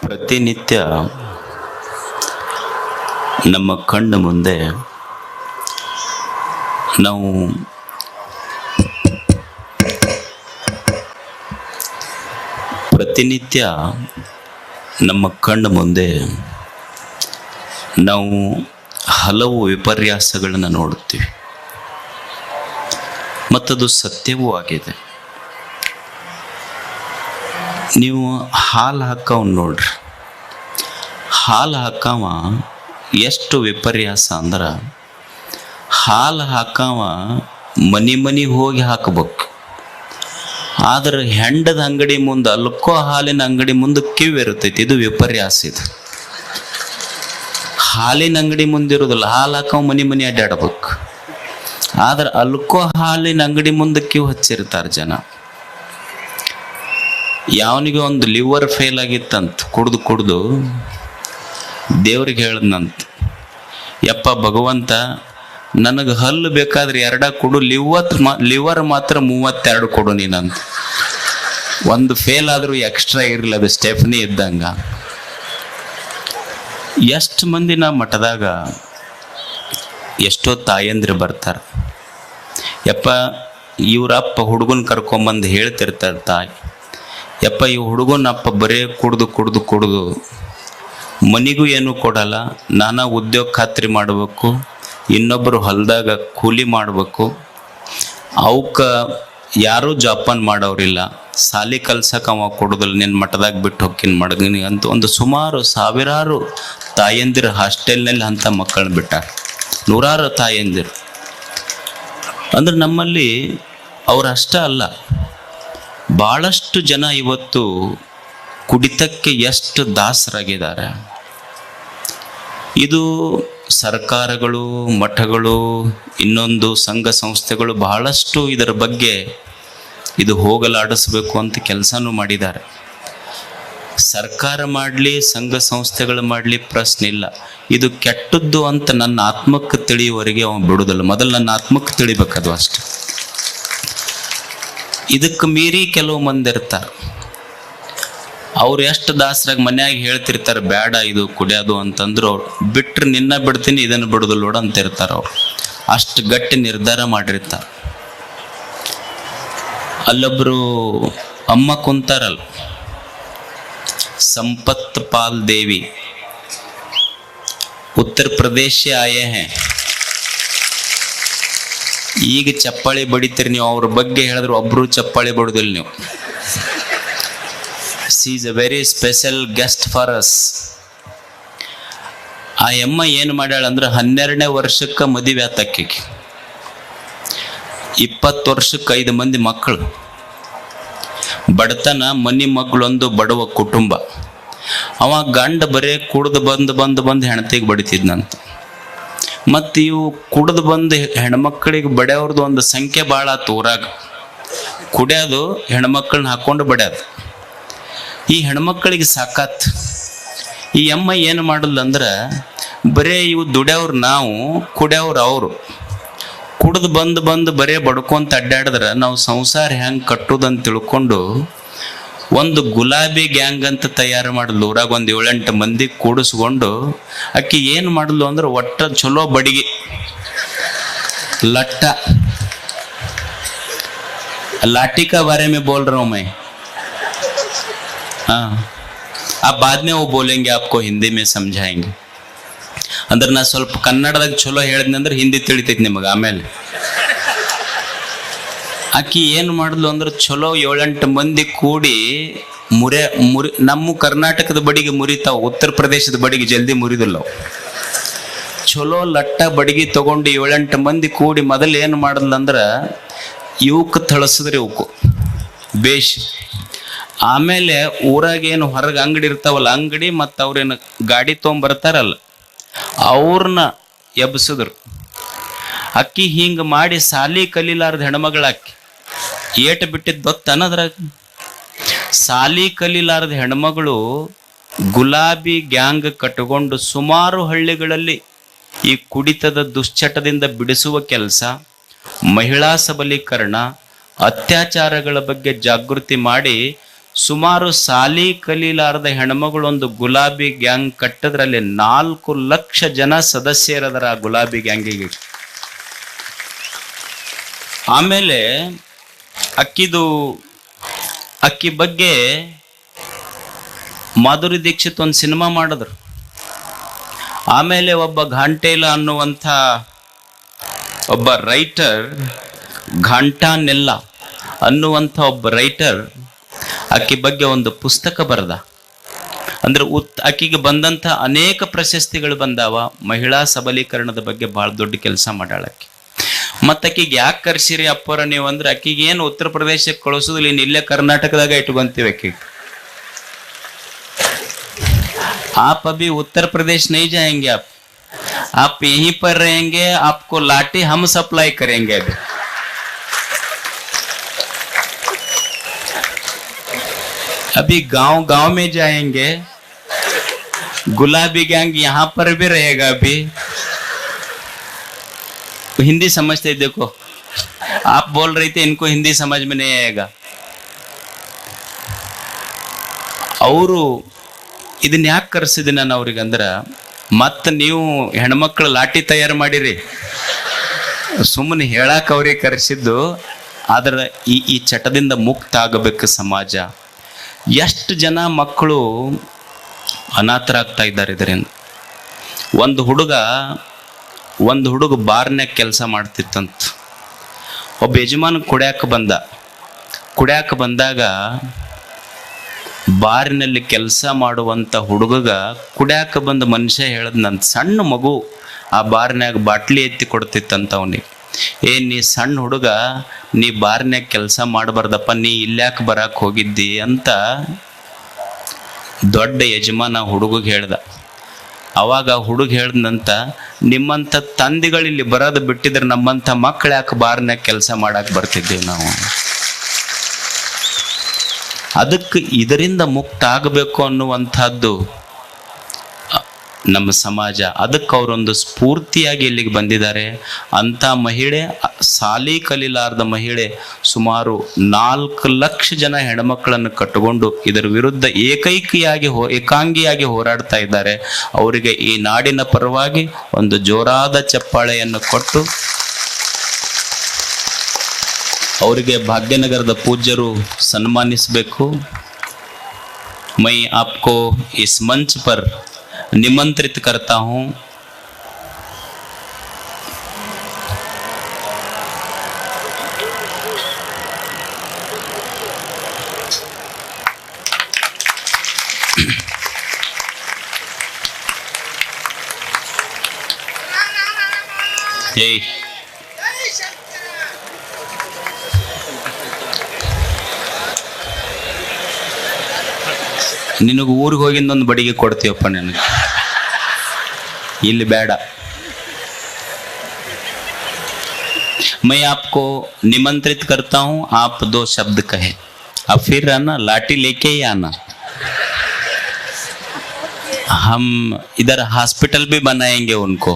ಪ್ರತಿನಿತ್ಯ ನಮ್ಮ ಕಣ್ಣು ಮುಂದೆ ನಾವು ಪ್ರತಿನಿತ್ಯ ನಮ್ಮ ಕಣ್ಣು ಮುಂದೆ ನಾವು ಹಲವು ವಿಪರ್ಯಾಸಗಳನ್ನು ನೋಡುತ್ತೀವಿ, ಮತ್ತದು ಸತ್ಯವೂ ಆಗಿದೆ. ನೀವು ಹಾಲು ಹಾಕವ್ ನೋಡ್ರಿ, ಹಾಲು ಹಾಕವ ಎಷ್ಟು ವಿಪರ್ಯಾಸ ಅಂದ್ರೆ, ಹಾಲು ಹಾಕವ ಮನೆ ಹೋಗಿ ಹಾಕಬೇಕು. ಆದ್ರೆ ಹೆಂಡದ ಅಂಗಡಿ ಮುಂದೆ, ಅಲ್ಕೋ ಹಾಲಿನ ಅಂಗಡಿ ಮುಂದೆ ಕಿವಿ ಇರ್ತೈತಿ. ಇದು ವಿಪರ್ಯಾಸ. ಇದು ಹಾಲಿನ ಅಂಗಡಿ ಮುಂದಿರೋದಿಲ್ಲ, ಹಾಲು ಹಾಕವ ಮನೆ ಅಡ್ಡಾಡ್ಬೇಕು. ಆದ್ರೆ ಅಲ್ಕೋ ಹಾಲಿನ ಅಂಗಡಿ ಮುಂದೆ ಕಿವಿ ಹಚ್ಚಿರ್ತಾರೆ ಜನ. ಯಾವನಿಗೆ ಒಂದು ಲಿವರ್ ಫೇಲ್ ಆಗಿತ್ತಂತ, ಕುಡ್ದು ದೇವ್ರಿಗೆ ಹೇಳ್ದಂತ, ಯಪ್ಪ ಭಗವಂತ ನನಗೆ ಹಲ್ಲು ಬೇಕಾದ್ರೆ 2 ಕೊಡು, ಲಿವರ್ ಮಾತ್ರ 32 ಕೊಡು ನೀನಂತ. ಒಂದು ಫೇಲ್ ಆದರೂ ಎಕ್ಸ್ಟ್ರಾ ಇರಲಿ, ಅದು ಸ್ಟೆಫ್ನಿ ಇದ್ದಂಗ. ಎಷ್ಟು ಮಂದಿನ ಮಠದಾಗ ಎಷ್ಟೋ ತಾಯಂದ್ರೆ ಬರ್ತಾರೆ, ಯಪ್ಪ ಇವ್ರಪ್ಪ ಹುಡುಗನ ಕರ್ಕೊಂಬಂದು ಹೇಳ್ತಿರ್ತಾರೆ ತಾಯಿ, ಯಪ್ಪ ಈ ಹುಡುಗನಪ್ಪ ಬರೇ ಕುಡ್ದು ಮನಿಗೂ ಏನೂ ಕೊಡಲ್ಲ, ನಾನಾ ಉದ್ಯೋಗ ಖಾತ್ರಿ ಮಾಡಬೇಕು, ಇನ್ನೊಬ್ಬರು ಹೊಲದಾಗ ಕೂಲಿ ಮಾಡಬೇಕು, ಅವಕ್ಕೆ ಯಾರೂ ಜಾಪಾನ್ ಮಾಡೋರಿಲ್ಲ, ಸಾಲಿ ಕಲ್ಸಕ್ಕೆ ಅವ ಕೊಡೋದಿಲ್ಲ, ನಿನ್ನ ಮಠದಾಗ ಬಿಟ್ಟು ಹೋಗ್ತೀನಿ ಮಡಗನಿ ಅಂತ ಒಂದು ಸುಮಾರು ಸಾವಿರಾರು ತಾಯಂದಿರು ಹಾಸ್ಟೆಲ್ನಲ್ಲಿ ಅಂಥ ಮಕ್ಕಳನ್ನ ಬಿಟ್ಟಾರ. ನೂರಾರು ತಾಯಂದಿರು. ಅಂದ್ರೆ ನಮ್ಮಲ್ಲಿ ಅವರಷ್ಟೇ ಅಲ್ಲ, ಭಾಳಷ್ಟು ಜನ ಇವತ್ತು ಕುಡಿತಕ್ಕೆ ಎಷ್ಟು ದಾಸರಾಗಿದ್ದಾರೆ. ಇದು ಸರ್ಕಾರಗಳು, ಮಠಗಳು, ಇನ್ನೊಂದು ಸಂಘ ಸಂಸ್ಥೆಗಳು ಬಹಳಷ್ಟು ಇದರ ಬಗ್ಗೆ ಇದು ಹೋಗಲಾಡಿಸ್ಬೇಕು ಅಂತ ಕೆಲಸನೂ ಮಾಡಿದ್ದಾರೆ. ಸರ್ಕಾರ ಮಾಡಲಿ, ಸಂಘ ಸಂಸ್ಥೆಗಳು ಮಾಡಲಿ, ಪ್ರಶ್ನೆ ಇಲ್ಲ. ಇದು ಕೆಟ್ಟದ್ದು ಅಂತ ನನ್ನ ಆತ್ಮಕ್ಕೆ ತಿಳಿಯುವವರೆಗೆ ಅವನು ಬಿಡುವುದಿಲ್ಲ. ಮೊದಲು ನನ್ನ ಆತ್ಮಕ್ಕೆ ತಿಳಿಬೇಕದು ಅಷ್ಟೆ. ಇದಕ್ಕೆ ಮೀರಿ ಕೆಲವು ಮಂದಿ ಇರ್ತಾರೆ, ಅವ್ರು ಎಷ್ಟು ದಾಸರಾಗಿ ಮನ್ಯಾಗ ಹೇಳ್ತಿರ್ತಾರೆ ಬೇಡ ಇದು ಕುಡಿಯೋದು ಅಂತಂದ್ರು, ಅವ್ರು ಬಿಟ್ರೆ ನಿನ್ನ ಬಿಡ್ತೀನಿ ಇದನ್ನು ಬಿಡುದಿಲ್ಲ ನೋಡು ಅಂತ ಇರ್ತಾರೆ. ಅವ್ರು ಅಷ್ಟು ಗಟ್ಟಿ ನಿರ್ಧಾರ ಮಾಡಿರ್ತಾರೆ. ಅಲ್ಲೊಬ್ರು ಅಮ್ಮ ಕುಂತಾರಲ್ಲ, ಸಂಪತ್ ಪಾಲ್ ದೇವಿ, ಉತ್ತರ ಪ್ರದೇಶ ಆಯೇ ಹೇ. ಈಗ ಚಪ್ಪಾಳಿ ಬಡಿತೀರಿ ನೀವು, ಅವ್ರ ಬಗ್ಗೆ ಹೇಳಿದ್ರು ಒಬ್ರು ಚಪ್ಪಾಳಿ ಬಡುದಿಲ್ಲ ನೀವು. She is A very special guest for us. ಆ ಅಮ್ಮ ಏನು ಮಾಡ್ಯಾಳ ಅಂದ್ರೆ, 12ನೇ ವರ್ಷಕ್ಕೆ ಮದುವೆ ಆತಕ್ಕಿಗೆ, 20 ವರ್ಷಕ್ಕೆ 5 ಮಂದಿ ಮಕ್ಕಳು, ಬಡತನ, ಮನಿ ಮಗಳೊಂದು ಬಡವ ಕುಟುಂಬ. ಅವ ಗಂಡ ಬರೇ ಕುಡ್ದು ಬಂದು ಹೆಣ್ತಿಗೆ ಬಡಿತಿದ್ನಂತ. ಮತ್ತು ಇವು ಕುಡ್ದು ಬಂದು ಹೆಣ್ಮಕ್ಳಿಗೆ ಬಡಿಯೋರ್ದು ಒಂದು ಸಂಖ್ಯೆ ಭಾಳ ಆತು ಊರಾಗ. ಕುಡಿಯೋದು, ಹೆಣ್ಮಕ್ಳನ್ನ ಹಾಕ್ಕೊಂಡು ಬಡಿಯೋದು. ಈ ಹೆಣ್ಮಕ್ಳಿಗೆ ಸಾಕಾತ್. ಈ ಅಮ್ಮ ಏನು ಮಾಡಲ್ಲಂದ್ರೆ, ಬರೇ ಇವು ದುಡಿಯೋರು ನಾವು, ಕುಡಿಯೋರು ಅವರು. ಕುಡ್ದು ಬಂದು ಬರೇ ಬಡ್ಕೊಂತ ಅಡ್ಡಾಡಿದ್ರೆ ನಾವು ಸಂಸಾರ ಹೆಂಗೆ ಕಟ್ಟೋದಂತ ತಿಳ್ಕೊಂಡು ಒಂದು ಗುಲಾಬಿ ಗ್ಯಾಂಗ್ ಅಂತ ತಯಾರು ಮಾಡಿದ್ಲು. ಊರಾಗ ಒಂದು 7-8 ಮಂದಿ ಕೂಡಿಸ್ಕೊಂಡು ಆಕಿ ಏನು ಮಾಡಿದ್ಲು ಅಂದ್ರೆ, ಒಟ್ಟ ಚಲೋ ಬಡಿಗೆ लट्टा लाठी का बारे में बोल रहा हूं मैं. हाँ, आप बाद में वो बोलेंगे, आपको हिंदी में समझाएंगे. ಅಂದ್ರೆ ನಾ ಸ್ವಲ್ಪ ಕನ್ನಡದಾಗ ಚಲೋ ಹೇಳಿದ್ನಿ ಅಂದ್ರೆ ಹಿಂದಿ ತಿಳಿತೈತಿ ನಿಮಗೆ ಆಮೇಲೆ. ಆಕಿ ಏನು ಮಾಡಿದ್ಲು ಅಂದ್ರೆ, ಚಲೋ 7-8 ಮಂದಿ ಕೂಡಿ ಮುರಿ ನಮ್ಮ ಕರ್ನಾಟಕದ ಬಡಿಗೆ ಮುರಿತಾವ, ಉತ್ತರ ಪ್ರದೇಶದ ಬಡಿಗೆ ಜಲ್ದಿ ಮುರಿದಿಲ್ಲ. ಚಲೋ ಲಟ್ಟ ಬಡಿಗೆ ತಗೊಂಡು 7-8 ಮಂದಿ ಕೂಡಿ ಮೊದಲು ಏನು ಮಾಡಿದ್ಲು ಅಂದ್ರೆ, ಇವಕ್ಕೆ ಥಳಸಿದ್ರಿ ಇವಕ್ಕೂ ಬೇಷ್. ಆಮೇಲೆ ಊರಾಗೇನು ಹೊರಗೆ ಅಂಗಡಿ ಇರ್ತಾವಲ್ಲ, ಅಂಗಡಿ ಮತ್ತು ಅವ್ರೇನು ಗಾಡಿ ತೊಗೊಂಬರ್ತಾರಲ್ಲ, ಅವ್ರನ್ನ ಎಬ್ಸಿದ್ರು. ಅಕ್ಕಿ ಹಿಂಗೆ ಮಾಡಿ ಸಾಲಿ ಕಲೀಲಾರ್ದ ಹೆಣ್ಮಗಳಾಕಿ ಏಟು ಬಿಟ್ಟಿದ್ದು ಗೊತ್ತನ್ನದ್ರಾಗ. ಸಾಲಿ ಕಲೀಲಾರ್ದ ಹೆಣ್ಮಗಳು ಗುಲಾಬಿ ಗ್ಯಾಂಗ್ ಕಟ್ಟಿಕೊಂಡು ಸುಮಾರು ಹಳ್ಳಿಗಳಲ್ಲಿ ಈ ಕುಡಿತದ ದುಶ್ಚಟದಿಂದ ಬಿಡಿಸುವ ಕೆಲಸ, ಮಹಿಳಾ ಸಬಲೀಕರಣ, ಅತ್ಯಾಚಾರಗಳ ಬಗ್ಗೆ ಜಾಗೃತಿ ಮಾಡಿ ಸುಮಾರು ಸಾಲಿ ಕಲೀಲಾರದ ಹೆಣ್ಮಗಳು ಒಂದು ಗುಲಾಬಿ ಗ್ಯಾಂಗ್ ಕಟ್ಟದ್ರಲ್ಲಿ 4 ಲಕ್ಷ ಜನ ಸದಸ್ಯರದರ ಆ ಗುಲಾಬಿ ಗ್ಯಾಂಗಿಗೆ. ಆಮೇಲೆ ಅಕ್ಕಿ ಬಗ್ಗೆ ಮಾಧುರಿ ದೀಕ್ಷಿತ್ ಒಂದು ಸಿನಿಮಾ ಮಾಡಿದ್ರು. ಆಮೇಲೆ ಒಬ್ಬ ಘಾಂಟೇಲ ಅನ್ನುವಂಥ ಒಬ್ಬ ರೈಟರ್, ಘಾಂಟಾನೆಲ್ಲ ಅನ್ನುವಂಥ ಒಬ್ಬ ರೈಟರ್ ಆಕಿ ಬಗ್ಗೆ ಒಂದು ಪುಸ್ತಕ ಬರೆದ. ಅಂದ್ರೆ ಆಕಿಗೆ ಬಂದಂಥ ಅನೇಕ ಪ್ರಶಸ್ತಿಗಳು ಬಂದಾವ. ಮಹಿಳಾ ಸಬಲೀಕರಣದ ಬಗ್ಗೆ ಬಹಳ ದೊಡ್ಡ ಕೆಲಸ ಮಾಡ್ಯಾಳಕ್ಕಿ. ಮತ್ತು ಆಕಿಗೆ ಯಾಕೆ ಕರ್ಸಿರಿ ಅಪ್ಪರ ನೀವು ಅಂದ್ರೆ, ಆಕಿಗೆ ಏನು ಉತ್ತರ ಪ್ರದೇಶಕ್ಕೆ ಕಳಿಸೋದಿಲ್ಲ, ಇನ್ನು ಇಲ್ಲೇ ಕರ್ನಾಟಕದಾಗ ಇಟ್ಕೊಂತೀವಿ ಆಕಿಗೆ. आप अभी उत्तर प्रदेश नहीं जाएंगे, आप यहीं पर रहेंगे, आपको लाठी हम सप्लाई करेंगे. अभी गांव गांव में जाएंगे, गुलाबी गैंग यहाँ पर भी रहेगा. अभी हिंदी समझते, देखो आप बोल रही थे इनको हिंदी समझ में नहीं आएगा. ಅವರು ಇದನ್ನ ಯಾಕೆ ಕರೆಸಿದೆ ನಾನು ಅವ್ರಿಗೆ ಅಂದ್ರೆ, ಮತ್ತೆ ನೀವು ಹೆಣ್ಮಕ್ಳು ಲಾಠಿ ತಯಾರು ಮಾಡಿರಿ ಸುಮ್ಮನೆ ಹೇಳಾಕ ಅವ್ರಿಗೆ ಕರೆಸಿದ್ದು. ಆದ್ರೆ ಈ ಚಟದಿಂದ ಮುಕ್ತ ಆಗಬೇಕು ಸಮಾಜ. ಎಷ್ಟು ಜನ ಮಕ್ಕಳು ಅನಾಥರಾಗ್ತಾ ಇದ್ದಾರೆ ಇದರಿಂದ. ಒಂದು ಹುಡುಗ ಬಾರ್ನ್ಯಾಗ ಕೆಲಸ ಮಾಡ್ತಿತ್ತಂತ. ಒಬ್ಬ ಯಜಮಾನ ಕುಡ್ಯಾಕ ಬಂದಾಗ ಬಾರಿನಲ್ಲಿ ಕೆಲಸ ಮಾಡುವಂಥ ಹುಡುಗಗ ಕುಡ್ಯಾಕ ಬಂದ ಮನುಷ್ಯ ಹೇಳದ್, ನನ್ನ ಸಣ್ಣ ಮಗು ಆ ಬಾರ್ನ್ಯಾಗ ಬಾಟ್ಲಿ ಎತ್ತಿ ಕೊಡ್ತಿತ್ತಂತ ಅವನಿಗೆ. ನೀ ಸಣ್ಣ ಹುಡುಗ, ನೀ ಬಾರ್ನ್ಯಾಗ ಕೆಲಸ ಮಾಡಬಾರ್ದಪ್ಪ, ನೀ ಇಲ್ಯಾಕೆ ಬರಾಕ್ ಹೋಗಿದ್ದಿ ಅಂತ ದೊಡ್ಡ ಯಜಮಾನ ಹುಡುಗಗೆ ಹೇಳ್ದ. ಅವಾಗ ಹುಡುಗ ಹೇಳ್ದಂತ, ನಿಮ್ಮಂಥ ತಂದೆಗಳು ಇಲ್ಲಿ ಬರೋದು ಬಿಟ್ಟಿದ್ರೆ ನಮ್ಮಂಥ ಮಕ್ಕಳು ಯಾಕೆ ಬಾರ್ನ್ಯಾಗ ಕೆಲಸ ಮಾಡಕ್ಕೆ ಬರ್ತಿದ್ದೇವೆ ನಾವು. ಅದಕ್ಕೆ ಇದರಿಂದ ಮುಕ್ತ ಆಗಬೇಕು ಅನ್ನುವಂಥದ್ದು ನಮ್ಮ ಸಮಾಜ. ಅದಕ್ಕೆ ಅವರೊಂದು ಸ್ಫೂರ್ತಿಯಾಗಿ ಇಲ್ಲಿಗೆ ಬಂದಿದ್ದಾರೆ. ಅಂಥ ಮಹಿಳೆ, ಸಾಲಿ ಕಲೀಲಾರ್ದ ಮಹಿಳೆ, ಸುಮಾರು 4 ಲಕ್ಷ ಜನ ಹೆಣ್ಮಕ್ಕಳನ್ನು ಕಟ್ಟಿಕೊಂಡು ಇದರ ವಿರುದ್ಧ ಏಕಾಂಗಿಯಾಗಿ ಹೋರಾಡ್ತಾ ಇದ್ದಾರೆ. ಅವರಿಗೆ ಈ ನಾಡಿನ ಪರವಾಗಿ ಒಂದು ಜೋರಾದ ಚಪ್ಪಾಳೆಯನ್ನು ಕೊಟ್ಟು ಅವರಿಗೆ ಭಾಗ್ಯನಗರದ ಪೂಜ್ಯರು ಸನ್ಮಾನಿಸಬೇಕು. मैं आपको इस मंच पर निमंत्रित करता हूं. जय ನಿನಗೆ ಊರಿಗೆ ಹೋಗಿಂದೊಂದು ಬಡಿಗೆ ಕೊಡ್ತೀವಪ್ಪ, ನನಗೆ ಇಲ್ಲಿ ಬೇಡ. मैं आपको निमंत्रित करता हूं, आप 2 शब्द कहे, अब फिर आना, लाठी लेके ही आना. हम इधर हॉस्पिटल भी बनाएंगे उनको.